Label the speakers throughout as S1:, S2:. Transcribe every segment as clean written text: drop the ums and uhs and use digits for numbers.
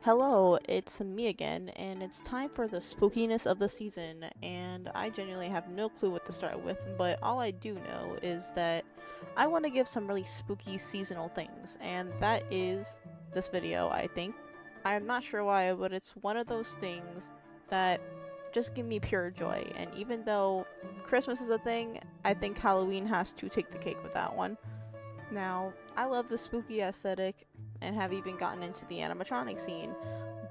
S1: Hello, it's me again, and it's time for the spookiness of the season, and I genuinely have no clue what to start with, but all I do know is that I want to give some really spooky seasonal things, and that is this video, I think. I'm not sure why, but it's one of those things that just give me pure joy, and even though Christmas is a thing, I think Halloween has to take the cake with that one. Now, I love the spooky aesthetic and have even gotten into the animatronic scene,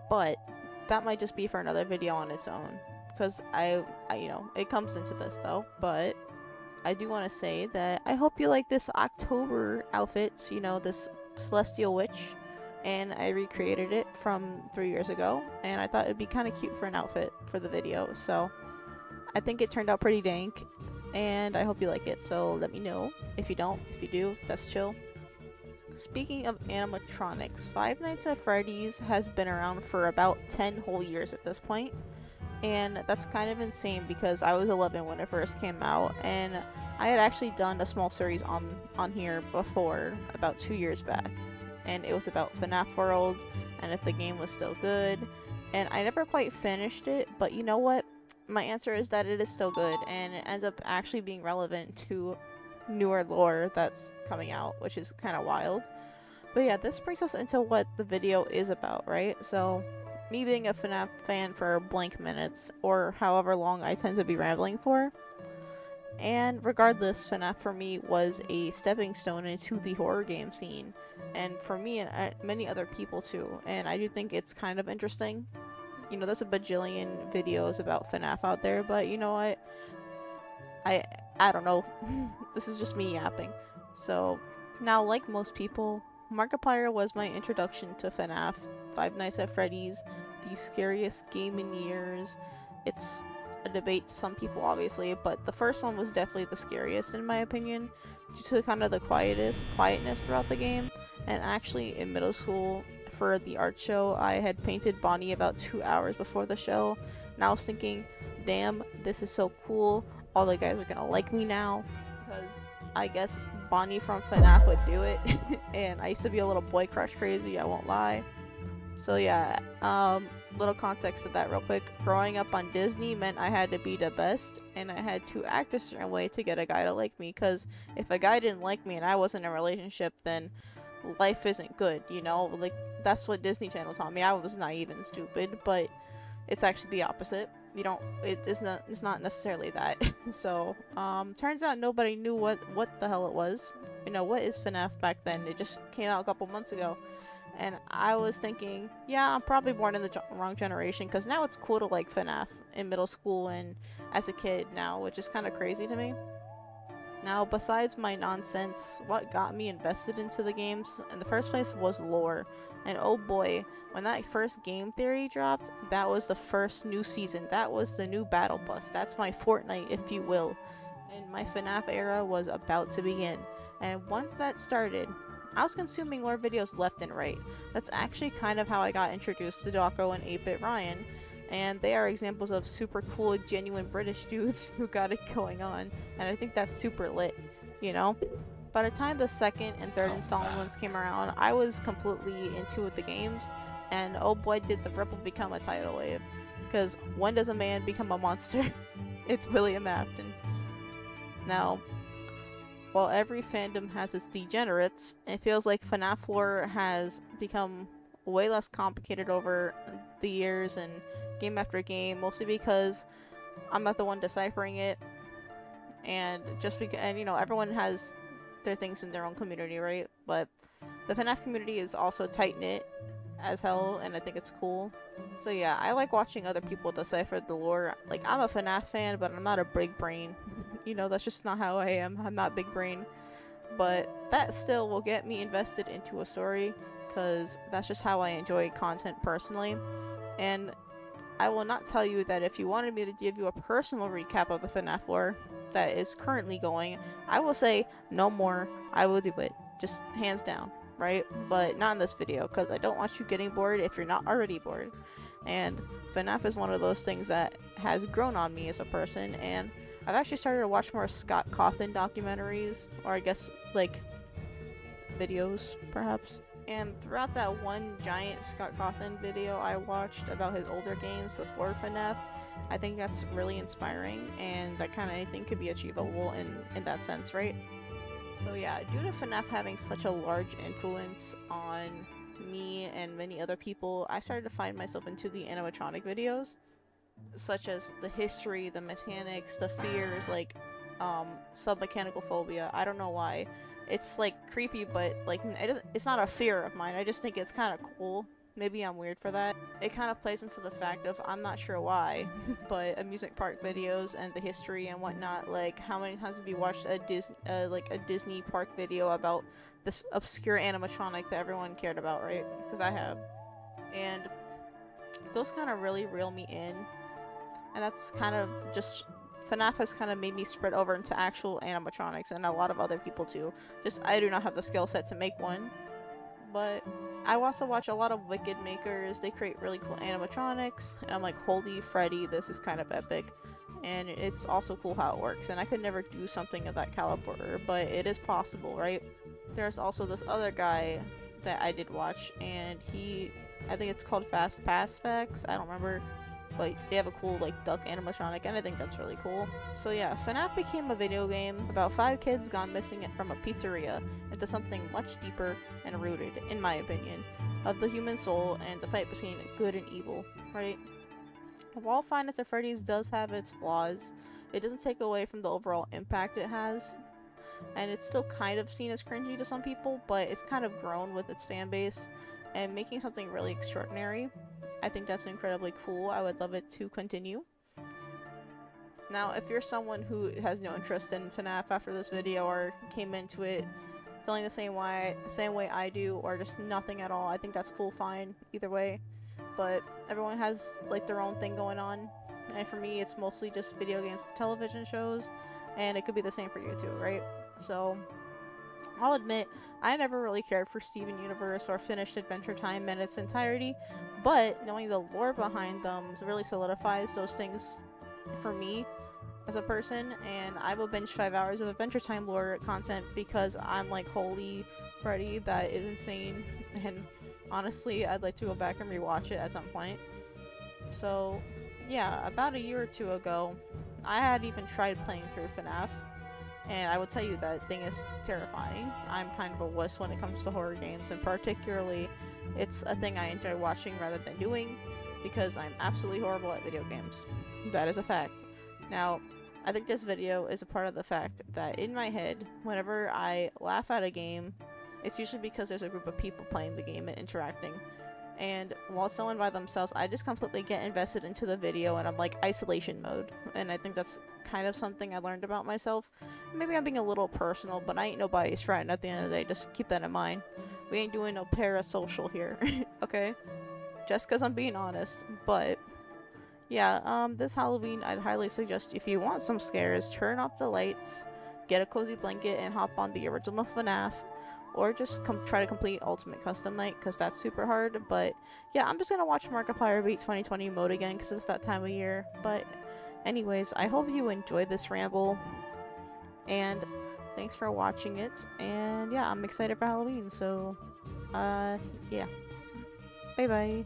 S1: but that might just be for another video on its own, because it comes into this though. But I do want to say that I hope you like this October outfit, this celestial witch, and I recreated it from 3 years ago, and I thought it'd be kind of cute for an outfit for the video, so I think it turned out pretty dank, and I hope you like it, so let me know if you don't. If you do, that's chill. Speaking of animatronics, Five Nights at Freddy's has been around for about 10 whole years at this point, and that's kind of insane because I was 11 when it first came out, and I had actually done a small series on here before, about 2 years back, and it was about Fnaf World, and if the game was still good, and I never quite finished it, but you know what? My answer is that it is still good, and it ends up actually being relevant to newer lore that's coming out, which is kind of wild. But yeah, this brings us into what the video is about, right? So, me being a FNAF fan for blank minutes, or however long I tend to be rambling for, and regardless, FNAF for me was a stepping stone into the horror game scene, and for me and many other people too, and I do think it's kind of interesting. There's a bajillion videos about FNAF out there, but you know what? I don't know. This is just me yapping. So, now, like most people, Markiplier was my introduction to FNAF, Five Nights at Freddy's, the scariest game in years. It's a debate to some people, obviously, but the first one was definitely the scariest, in my opinion, due to kind of the quietness throughout the game. And actually, in middle school, for the art show, I had painted Bonnie about 2 hours before the show, and I was thinking, damn, this is so cool. All the guys are gonna like me now, because I guess Bonnie from FNAF would do it. And I used to be a little boy crush crazy, I won't lie. So yeah, little context to that real quick. Growing up on Disney meant I had to be the best, and I had to act a certain way to get a guy to like me, because if a guy didn't like me and I wasn't in a relationship, then life isn't good, like that's what Disney Channel taught me. I was naive and stupid, but it's actually the opposite. It's not necessarily that. So turns out nobody knew what the hell it was. What is FNAF back then? It just came out a couple months ago, and I was thinking, yeah, I'm probably born in the wrong generation, because now it's cool to like FNAF in middle school and as a kid now, which is kind of crazy to me. Now, besides my nonsense, what got me invested into the games in the first place was lore. And oh boy, when that first game theory dropped, that was the first new season. That was the new battle bus. That's my Fortnite, if you will. And my FNAF era was about to begin. And once that started, I was consuming lore videos left and right. That's actually kind of how I got introduced to 𝚂𝚌𝚢 and 8-Bit Ryan. And they are examples of super cool, genuine British dudes who got it going on, and I think that's super lit, By the time the second and third installments came around, I was completely into the games, and oh boy did the ripple become a tidal wave, because when does a man become a monster? It's William Afton. Now, while every fandom has its degenerates, it feels like FNAF lore has become way less complicated over the years and game after game, mostly because I'm not the one deciphering it, and just because, and everyone has their things in their own community, right? But the FNAF community is also tight-knit as hell, and I think it's cool. So yeah, I like watching other people decipher the lore. Like, I'm a FNAF fan, but I'm not a big brain. That's just not how I am. I'm not big brain. But that still will get me invested into a story, because that's just how I enjoy content personally. And I will not tell you that if you wanted me to give you a personal recap of the FNAF lore that is currently going, I will say no more. I will do it, just hands down, right? But not in this video, because I don't want you getting bored if you're not already bored. And FNAF is one of those things that has grown on me as a person, and I've actually started to watch more Scott Cawthon documentaries, or I guess like videos perhaps. And throughout that one giant Scott Cawthon video I watched about his older games before Fnaf, I think that's really inspiring, and that kind of anything could be achievable in that sense, right? So yeah, due to Fnaf having such a large influence on me and many other people, I started to find myself into the animatronic videos, such as the history, the mechanics, the fears, like submechanical phobia. I don't know why. It's like creepy, but like it's not a fear of mine. I just think it's kind of cool. Maybe I'm weird for that. It kind of plays into the fact of, I'm not sure why, but amusement park videos and the history and whatnot. Like, how many times have you watched a Disney park video about this obscure animatronic that everyone cared about, right? Because I have. And those kind of really reel me in. And that's kind of just, Fnaf has kind of made me spread over into actual animatronics, and a lot of other people too. Just, I do not have the skill set to make one. But I also watch a lot of Wicked makers. They create really cool animatronics, and I'm like, holy Freddy, this is kind of epic. And it's also cool how it works, and I could never do something of that caliber, but it is possible, right? There's also this other guy that I did watch, and I think it's called Fast Pass Facts, I don't remember, but they have a cool like duck animatronic, and I think that's really cool. So yeah, Fnaf became a video game about 5 kids gone missing from a pizzeria into something much deeper and rooted, in my opinion, of the human soul and the fight between good and evil, right? While Five Nights at Freddy's does have its flaws, it doesn't take away from the overall impact it has, and it's still kind of seen as cringy to some people, but it's kind of grown with its fan base and making something really extraordinary. I think that's incredibly cool. I would love it to continue. Now, if you're someone who has no interest in Fnaf after this video, or came into it feeling the same way I do, or just nothing at all, I think that's cool, fine, either way. But everyone has like their own thing going on, and for me it's mostly just video games, television shows, and it could be the same for you too, right? So I'll admit, I never really cared for Steven Universe or finished Adventure Time in its entirety, but knowing the lore behind them really solidifies those things for me as a person, and I will binge 5 hours of Adventure Time lore content because I'm like, holy Freddy, that is insane, and honestly, I'd like to go back and rewatch it at some point. So yeah, about a year or two ago, I had even tried playing through Fnaf, and I will tell you that thing is terrifying. I'm kind of a wuss when it comes to horror games, and particularly, it's a thing I enjoy watching rather than doing, because I'm absolutely horrible at video games. That is a fact. Now, I think this video is a part of the fact that in my head, whenever I laugh at a game, it's usually because there's a group of people playing the game and interacting. And while someone by themselves, I just completely get invested into the video, and I'm like isolation mode. And I think that's kind of something I learned about myself. Maybe I'm being a little personal, but I ain't nobody's friend at the end of the day. Just keep that in mind. We ain't doing no parasocial here, okay? Just because I'm being honest. But yeah, this Halloween, I'd highly suggest, if you want some scares, turn off the lights, get a cozy blanket, and hop on the original Fnaf. Or just try to complete Ultimate Custom Night, because that's super hard. But yeah, I'm just gonna watch Markiplier beat 2020 mode again, because it's that time of year. But anyways, I hope you enjoyed this ramble, and thanks for watching it. And yeah, I'm excited for Halloween, so yeah, bye bye.